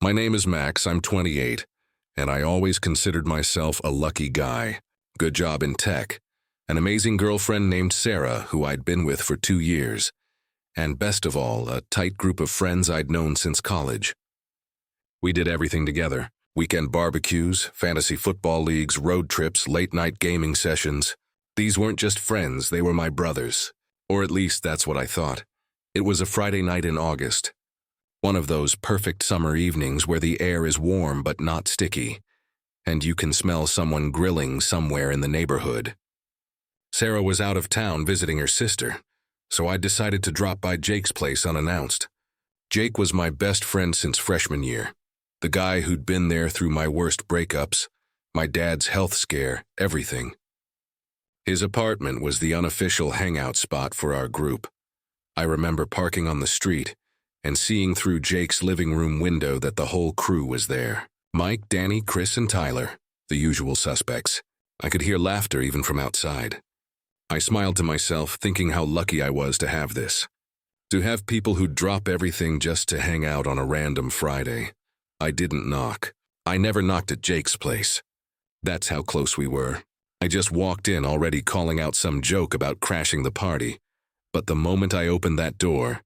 My name is Max, I'm 28, and I always considered myself a lucky guy. Good job in tech, an amazing girlfriend named Sarah who I'd been with for 2 years, and best of all, a tight group of friends I'd known since college. We did everything together. Weekend barbecues, fantasy football leagues, road trips, late-night gaming sessions. These weren't just friends, they were my brothers. Or at least that's what I thought. It was a Friday night in August. One of those perfect summer evenings where the air is warm but not sticky, and you can smell someone grilling somewhere in the neighborhood. Sarah was out of town visiting her sister, so I decided to drop by Jake's place unannounced. Jake was my best friend since freshman year, the guy who'd been there through my worst breakups, my dad's health scare, everything. His apartment was the unofficial hangout spot for our group. I remember parking on the street and seeing through Jake's living room window that the whole crew was there. Mike, Danny, Chris, and Tyler, the usual suspects. I could hear laughter even from outside. I smiled to myself, thinking how lucky I was to have this. To have people who'd drop everything just to hang out on a random Friday. I didn't knock. I never knocked at Jake's place. That's how close we were. I just walked in already calling out some joke about crashing the party. But the moment I opened that door,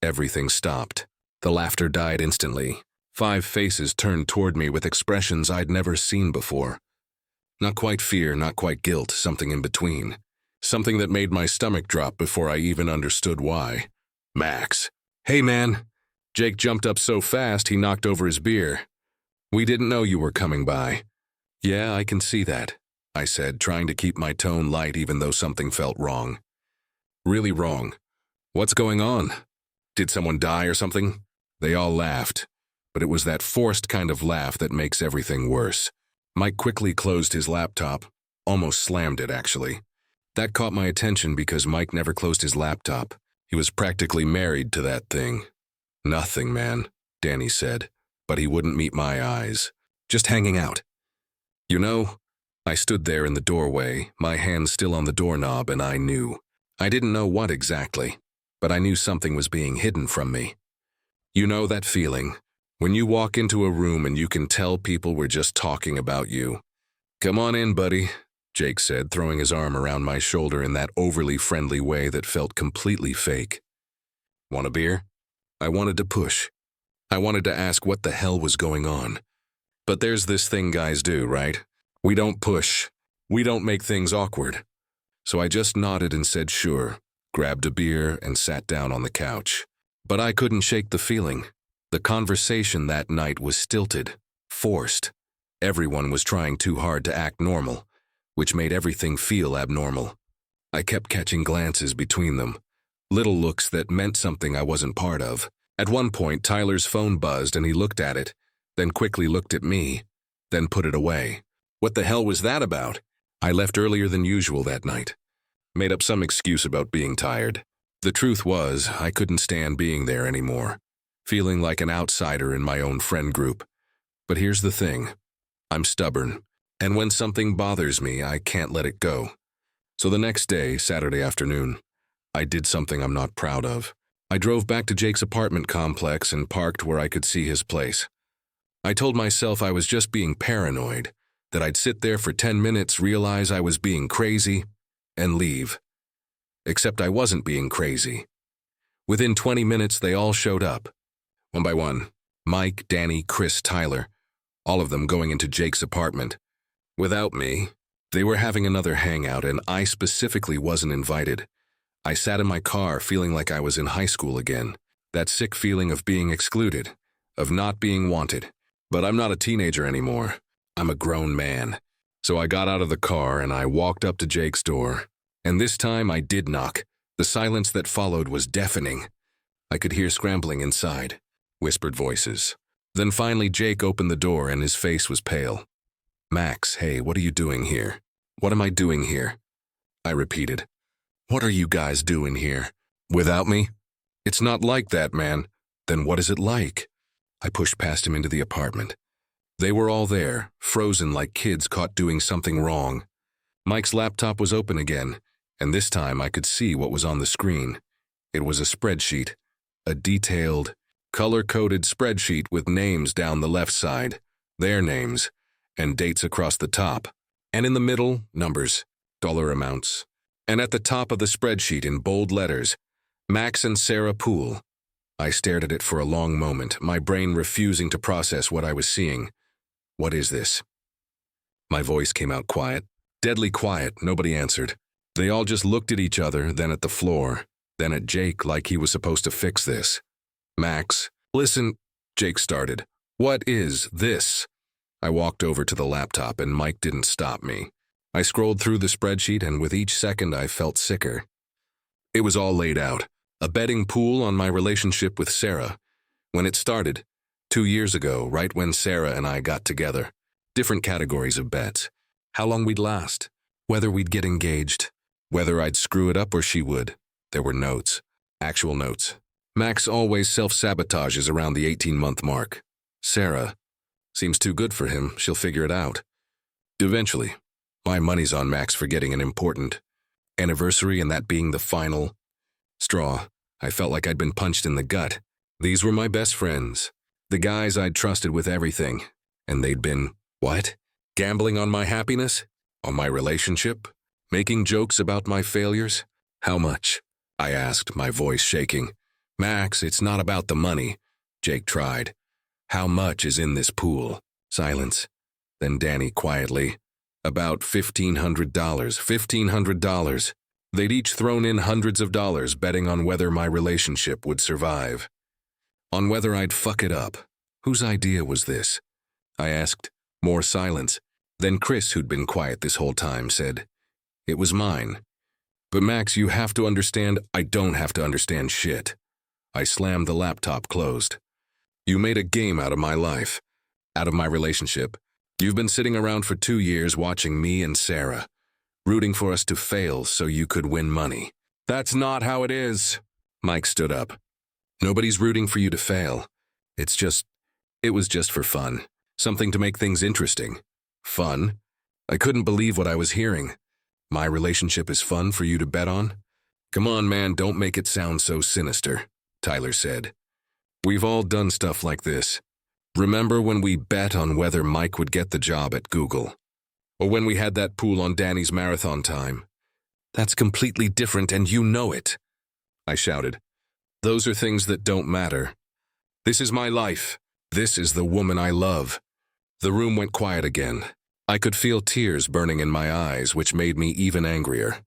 everything stopped. The laughter died instantly. 5 faces turned toward me with expressions I'd never seen before. Not quite fear, not quite guilt, something in between. Something that made my stomach drop before I even understood why. Max. Hey man. Jake jumped up so fast he knocked over his beer. We didn't know you were coming by. Yeah, I can see that, I said, trying to keep my tone light even though something felt wrong. Really wrong. What's going on? Did someone die or something? They all laughed, but it was that forced kind of laugh that makes everything worse. Mike quickly closed his laptop, almost slammed it actually. That caught my attention because Mike never closed his laptop. He was practically married to that thing. Nothing, man, Danny said, but he wouldn't meet my eyes. Just hanging out. You know, I stood there in the doorway, my hand still on the doorknob, and I knew. I didn't know what exactly, but I knew something was being hidden from me. You know that feeling, when you walk into a room and you can tell people were just talking about you. Come on in, buddy, Jake said, throwing his arm around my shoulder in that overly friendly way that felt completely fake. Want a beer? I wanted to push. I wanted to ask what the hell was going on. But there's this thing guys do, right? We don't push. We don't make things awkward. So I just nodded and said sure, grabbed a beer, and sat down on the couch. But I couldn't shake the feeling. The conversation that night was stilted, forced. Everyone was trying too hard to act normal, which made everything feel abnormal. I kept catching glances between them, little looks that meant something I wasn't part of. At one point, Tyler's phone buzzed and he looked at it, then quickly looked at me, then put it away. What the hell was that about? I left earlier than usual that night. Made up some excuse about being tired. The truth was, I couldn't stand being there anymore, feeling like an outsider in my own friend group. But here's the thing. I'm stubborn, and when something bothers me, I can't let it go. So the next day, Saturday afternoon, I did something I'm not proud of. I drove back to Jake's apartment complex and parked where I could see his place. I told myself I was just being paranoid, that I'd sit there for 10 minutes, realize I was being crazy, and leave. Except I wasn't being crazy. Within 20 minutes, they all showed up. One by one. Mike, Danny, Chris, Tyler. All of them going into Jake's apartment. Without me. They were having another hangout, and I specifically wasn't invited. I sat in my car feeling like I was in high school again. That sick feeling of being excluded, of not being wanted. But I'm not a teenager anymore. I'm a grown man. So I got out of the car and I walked up to Jake's door. And this time I did knock. The silence that followed was deafening. I could hear scrambling inside, whispered voices. Then finally Jake opened the door and his face was pale. Max, hey, what are you doing here? What am I doing here? I repeated. What are you guys doing here? Without me? It's not like that, man. Then what is it like? I pushed past him into the apartment. They were all there, frozen like kids caught doing something wrong. Mike's laptop was open again, and this time I could see what was on the screen. It was a spreadsheet, a detailed, color-coded spreadsheet with names down the left side, their names, and dates across the top. And in the middle, numbers, dollar amounts. And at the top of the spreadsheet in bold letters, Max and Sarah Poole. I stared at it for a long moment, my brain refusing to process what I was seeing. What is this? My voice came out quiet. Deadly quiet, nobody answered. They all just looked at each other, then at the floor, then at Jake like he was supposed to fix this. Max, listen, Jake started. What is this? I walked over to the laptop and Mike didn't stop me. I scrolled through the spreadsheet and with each second I felt sicker. It was all laid out. A betting pool on my relationship with Sarah. When it started, 2 years ago, right when Sarah and I got together. Different categories of bets. How long we'd last. Whether we'd get engaged. Whether I'd screw it up or she would. There were notes. Actual notes. Max always self-sabotages around the 18-month mark. Sarah seems too good for him. She'll figure it out. Eventually, my money's on Max for getting an important anniversary and that being the final straw. I felt like I'd been punched in the gut. These were my best friends. The guys I'd trusted with everything. And they'd been, what? Gambling on my happiness? On my relationship? Making jokes about my failures? How much? I asked, my voice shaking. Max, it's not about the money. Jake tried. How much is in this pool? Silence. Then Danny quietly. About $1,500. $1,500. They'd each thrown in hundreds of dollars betting on whether my relationship would survive. On whether I'd fuck it up. Whose idea was this? I asked. More silence. Then Chris, who'd been quiet this whole time, said, It was mine. But Max, you have to understand, I don't have to understand shit. I slammed the laptop closed. You made a game out of my life. Out of my relationship. You've been sitting around for 2 years watching me and Sarah. Rooting for us to fail so you could win money. That's not how it is. Mike stood up. Nobody's rooting for you to fail. It was just for fun. Something to make things interesting. Fun? I couldn't believe what I was hearing. My relationship is fun for you to bet on? Come on, man, don't make it sound so sinister, Tyler said. We've all done stuff like this. Remember when we bet on whether Mike would get the job at Google? Or when we had that pool on Danny's marathon time? That's completely different and you know it, I shouted. Those are things that don't matter. This is my life. This is the woman I love. The room went quiet again. I could feel tears burning in my eyes, which made me even angrier.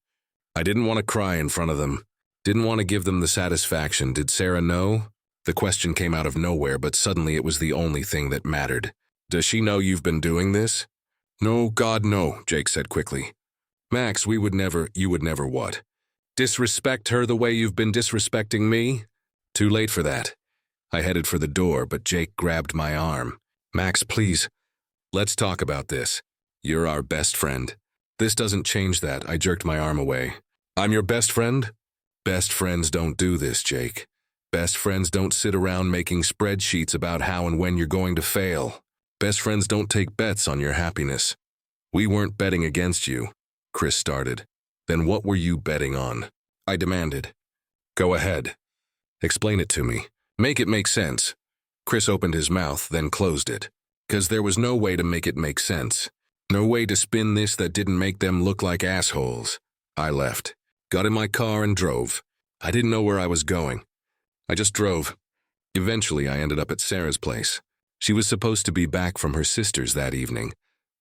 I didn't want to cry in front of them. Didn't want to give them the satisfaction. Did Sarah know? The question came out of nowhere, but suddenly it was the only thing that mattered. Does she know you've been doing this? No, God, no, Jake said quickly. Max, you would never what? Disrespect her the way you've been disrespecting me? Too late for that. I headed for the door, but Jake grabbed my arm. Max, please. Let's talk about this. You're our best friend. This doesn't change that. I jerked my arm away. I'm your best friend? Best friends don't do this, Jake. Best friends don't sit around making spreadsheets about how and when you're going to fail. Best friends don't take bets on your happiness. We weren't betting against you, Chris started. Then what were you betting on? I demanded. Go ahead. Explain it to me. Make it make sense. Chris opened his mouth, then closed it. 'Cause there was no way to make it make sense. No way to spin this that didn't make them look like assholes. I left. Got in my car and drove. I didn't know where I was going. I just drove. Eventually, I ended up at Sarah's place. She was supposed to be back from her sister's that evening.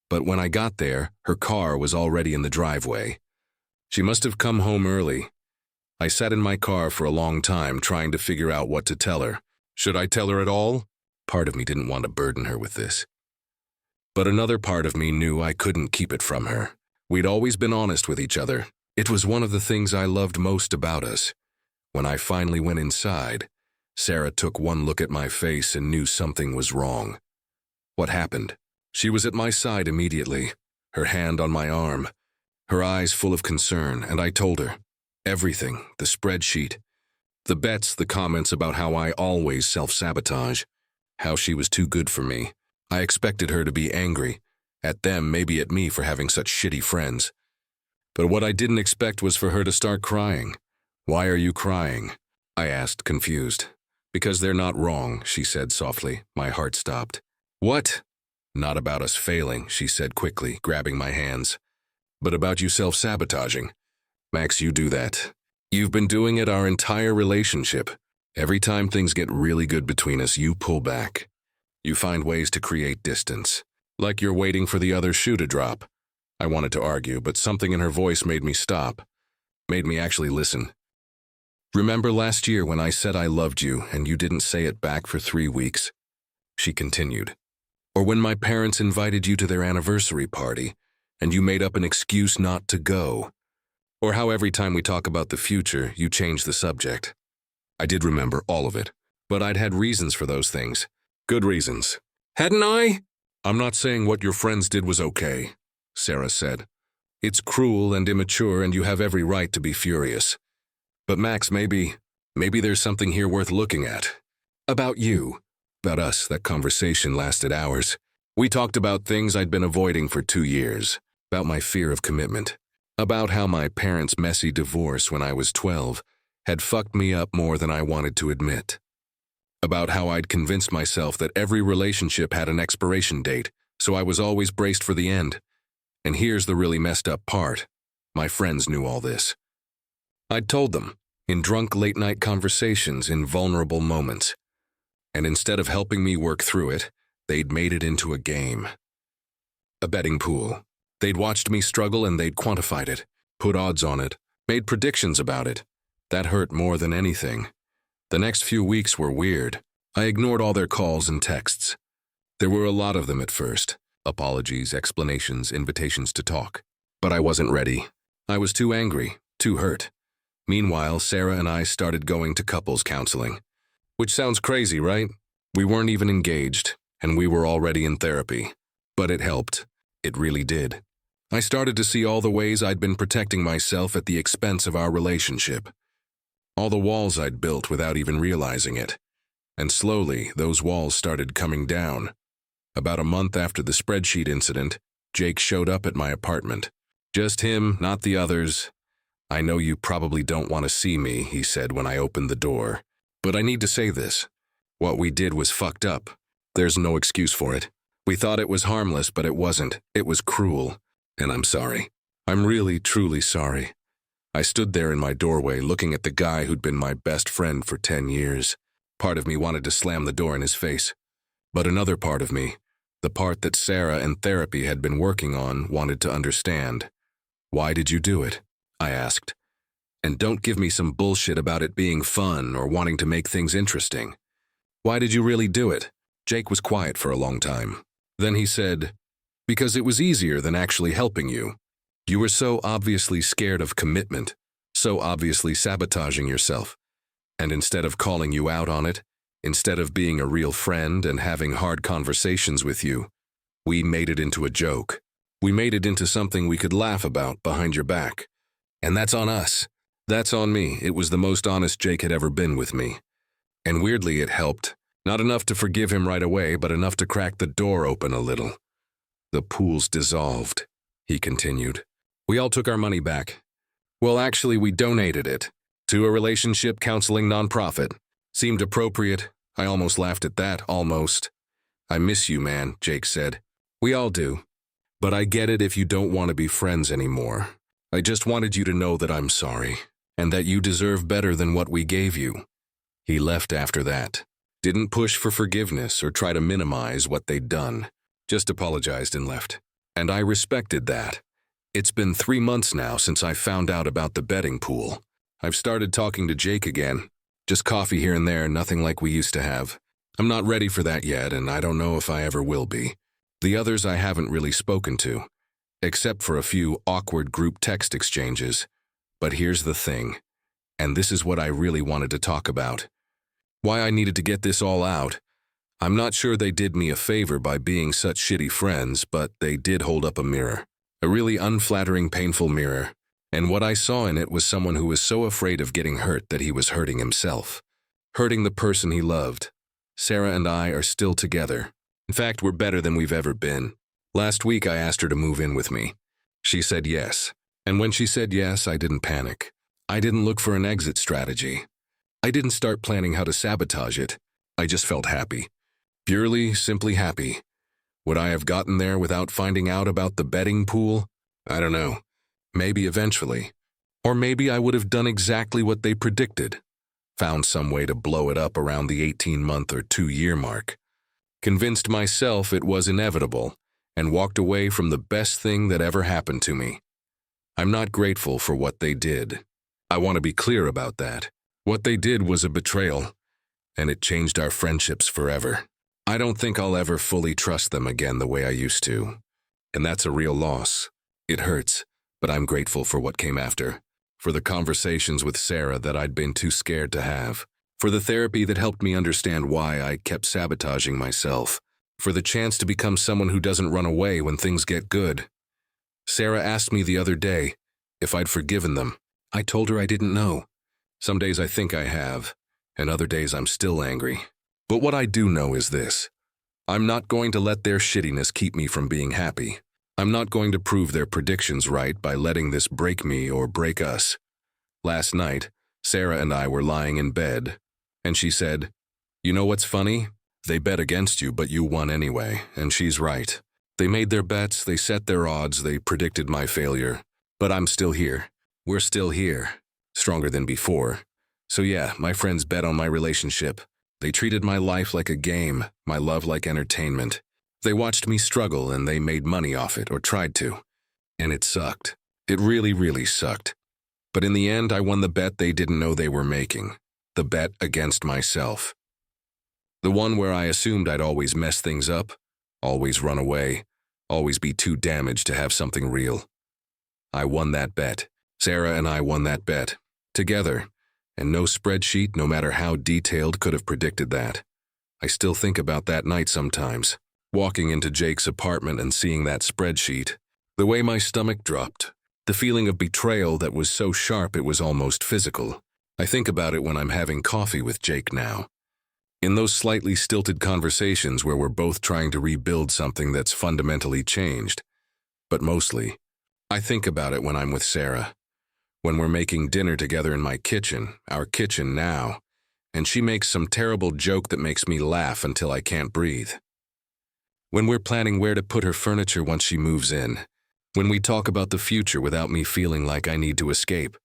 But when I got there, her car was already in the driveway. She must have come home early. I sat in my car for a long time trying to figure out what to tell her. Should I tell her at all? Part of me didn't want to burden her with this. But another part of me knew I couldn't keep it from her. We'd always been honest with each other. It was one of the things I loved most about us. When I finally went inside, Sarah took one look at my face and knew something was wrong. What happened? She was at my side immediately, her hand on my arm, her eyes full of concern, and I told her. Everything, the spreadsheet, the bets, the comments about how I always self-sabotage, how she was too good for me. I expected her to be angry, at them, maybe at me for having such shitty friends. But what I didn't expect was for her to start crying. Why are you crying? I asked, confused. Because they're not wrong, she said softly. My heart stopped. What? Not about us failing, she said quickly, grabbing my hands. But about you self-sabotaging. Max, you do that. You've been doing it our entire relationship. Every time things get really good between us, you pull back. You find ways to create distance. Like you're waiting for the other shoe to drop. I wanted to argue, but something in her voice made me stop. Made me actually listen. Remember last year when I said I loved you and you didn't say it back for 3 weeks? She continued. Or when my parents invited you to their anniversary party and you made up an excuse not to go? Or how every time we talk about the future, you change the subject? I did remember all of it, but I'd had reasons for those things. Good reasons. Hadn't I? I'm not saying what your friends did was okay, Sarah said. It's cruel and immature and you have every right to be furious. But Max, maybe there's something here worth looking at. About you. About us, that conversation lasted hours. We talked about things I'd been avoiding for 2 years. About my fear of commitment. About how my parents' messy divorce when I was 12 had fucked me up more than I wanted to admit. About how I'd convinced myself that every relationship had an expiration date, so I was always braced for the end. And here's the really messed up part. My friends knew all this. I'd told them, in drunk late-night conversations in vulnerable moments. And instead of helping me work through it, they'd made it into a game. A betting pool. They'd watched me struggle and they'd quantified it, put odds on it, made predictions about it. That hurt more than anything. The next few weeks were weird. I ignored all their calls and texts. There were a lot of them at first. Apologies, explanations, invitations to talk. But I wasn't ready. I was too angry, too hurt. Meanwhile, Sarah and I started going to couples counseling. Which sounds crazy, right? We weren't even engaged, and we were already in therapy. But it helped. It really did. I started to see all the ways I'd been protecting myself at the expense of our relationship. All the walls I'd built without even realizing it. And slowly, those walls started coming down. About a month after the spreadsheet incident, Jake showed up at my apartment. Just him, not the others. I know you probably don't want to see me, he said when I opened the door. But I need to say this. What we did was fucked up. There's no excuse for it. We thought it was harmless, but it wasn't. It was cruel. And I'm sorry. I'm really, truly sorry. I stood there in my doorway looking at the guy who'd been my best friend for 10 years. Part of me wanted to slam the door in his face. But another part of me, the part that Sarah and therapy had been working on, wanted to understand. Why did you do it? I asked. And don't give me some bullshit about it being fun or wanting to make things interesting. Why did you really do it? Jake was quiet for a long time. Then he said, because it was easier than actually helping you. You were so obviously scared of commitment, so obviously sabotaging yourself. And instead of calling you out on it, instead of being a real friend and having hard conversations with you, we made it into a joke. We made it into something we could laugh about behind your back. And that's on us. That's on me. It was the most honest Jake had ever been with me. And weirdly, it helped. Not enough to forgive him right away, but enough to crack the door open a little. The pool's dissolved, he continued. We all took our money back. Well, actually, we donated it to a relationship counseling nonprofit. Seemed appropriate. I almost laughed at that, almost. I miss you, man, Jake said. We all do. But I get it if you don't want to be friends anymore. I just wanted you to know that I'm sorry, and that you deserve better than what we gave you. He left after that. Didn't push for forgiveness or try to minimize what they'd done. Just apologized and left. And I respected that. It's been 3 months now since I found out about the betting pool. I've started talking to Jake again. Just coffee here and there, nothing like we used to have. I'm not ready for that yet, and I don't know if I ever will be. The others I haven't really spoken to, except for a few awkward group text exchanges. But here's the thing, and this is what I really wanted to talk about. Why I needed to get this all out. I'm not sure they did me a favor by being such shitty friends, but they did hold up a mirror. A really unflattering, painful mirror. And what I saw in it was someone who was so afraid of getting hurt that he was hurting himself. Hurting the person he loved. Sarah and I are still together. In fact, we're better than we've ever been. Last week I asked her to move in with me. She said yes. And when she said yes, I didn't panic. I didn't look for an exit strategy. I didn't start planning how to sabotage it. I just felt happy. Purely, simply happy. Would I have gotten there without finding out about the betting pool? I don't know. Maybe eventually. Or maybe I would have done exactly what they predicted. Found some way to blow it up around the 18-month or 2-year mark. Convinced myself it was inevitable, and walked away from the best thing that ever happened to me. I'm not grateful for what they did. I want to be clear about that. What they did was a betrayal, and it changed our friendships forever. I don't think I'll ever fully trust them again the way I used to. And that's a real loss. It hurts, but I'm grateful for what came after. For the conversations with Sarah that I'd been too scared to have. For the therapy that helped me understand why I kept sabotaging myself. For the chance to become someone who doesn't run away when things get good. Sarah asked me the other day if I'd forgiven them. I told her I didn't know. Some days I think I have, and other days I'm still angry. But what I do know is this. I'm not going to let their shittiness keep me from being happy. I'm not going to prove their predictions right by letting this break me or break us. Last night, Sarah and I were lying in bed, and she said, "You know what's funny? They bet against you, but you won anyway," and she's right. They made their bets, they set their odds, they predicted my failure. But I'm still here. We're still here. Stronger than before. So yeah, my friends bet on my relationship. They treated my life like a game, my love like entertainment. They watched me struggle and they made money off it, or tried to. And it sucked. It really, really sucked. But in the end, I won the bet they didn't know they were making. The bet against myself. The one where I assumed I'd always mess things up, always run away, always be too damaged to have something real. I won that bet. Sarah and I won that bet. Together. And no spreadsheet, no matter how detailed, could have predicted that. I still think about that night sometimes. Walking into Jake's apartment and seeing that spreadsheet. The way my stomach dropped. The feeling of betrayal that was so sharp it was almost physical. I think about it when I'm having coffee with Jake now. In those slightly stilted conversations where we're both trying to rebuild something that's fundamentally changed. But mostly, I think about it when I'm with Sarah. When we're making dinner together in my kitchen, our kitchen now, and she makes some terrible joke that makes me laugh until I can't breathe. When we're planning where to put her furniture once she moves in. When we talk about the future without me feeling like I need to escape.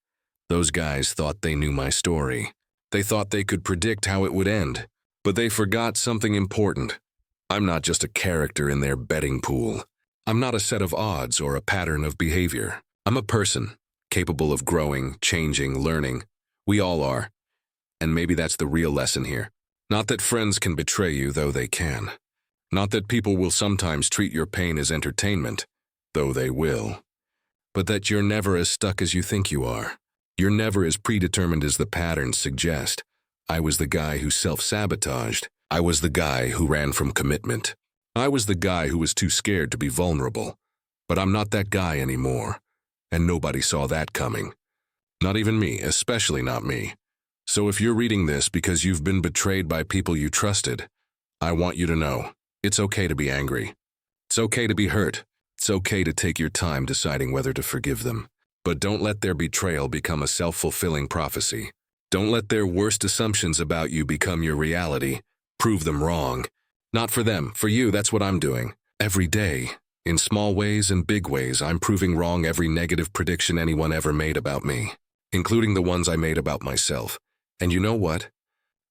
Those guys thought they knew my story. They thought they could predict how it would end. But they forgot something important. I'm not just a character in their betting pool. I'm not a set of odds or a pattern of behavior. I'm a person, capable of growing, changing, learning. We all are. And maybe that's the real lesson here. Not that friends can betray you, though they can. Not that people will sometimes treat your pain as entertainment, though they will. But that you're never as stuck as you think you are. You're never as predetermined as the patterns suggest. I was the guy who self-sabotaged. I was the guy who ran from commitment. I was the guy who was too scared to be vulnerable. But I'm not that guy anymore. And nobody saw that coming. Not even me, especially not me. So if you're reading this because you've been betrayed by people you trusted, I want you to know, it's okay to be angry. It's okay to be hurt. It's okay to take your time deciding whether to forgive them. But don't let their betrayal become a self-fulfilling prophecy. Don't let their worst assumptions about you become your reality. Prove them wrong. Not for them, for you, that's what I'm doing. Every day. In small ways and big ways, I'm proving wrong every negative prediction anyone ever made about me. Including the ones I made about myself. And you know what?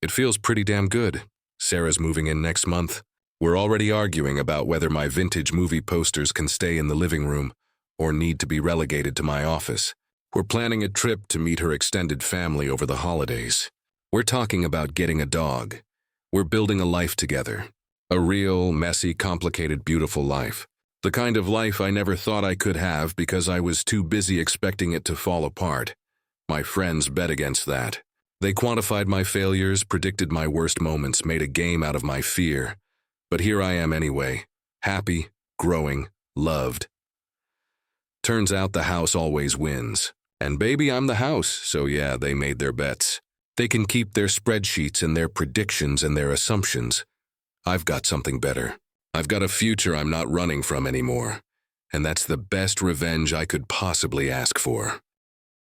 It feels pretty damn good. Sarah's moving in next month. We're already arguing about whether my vintage movie posters can stay in the living room or need to be relegated to my office. We're planning a trip to meet her extended family over the holidays. We're talking about getting a dog. We're building a life together. A real, messy, complicated, beautiful life. The kind of life I never thought I could have because I was too busy expecting it to fall apart. My friends bet against that. They quantified my failures, predicted my worst moments, made a game out of my fear. But here I am anyway. Happy, growing, loved. Turns out the house always wins. And baby, I'm the house, so yeah, they made their bets. They can keep their spreadsheets and their predictions and their assumptions. I've got something better. I've got a future I'm not running from anymore. And that's the best revenge I could possibly ask for.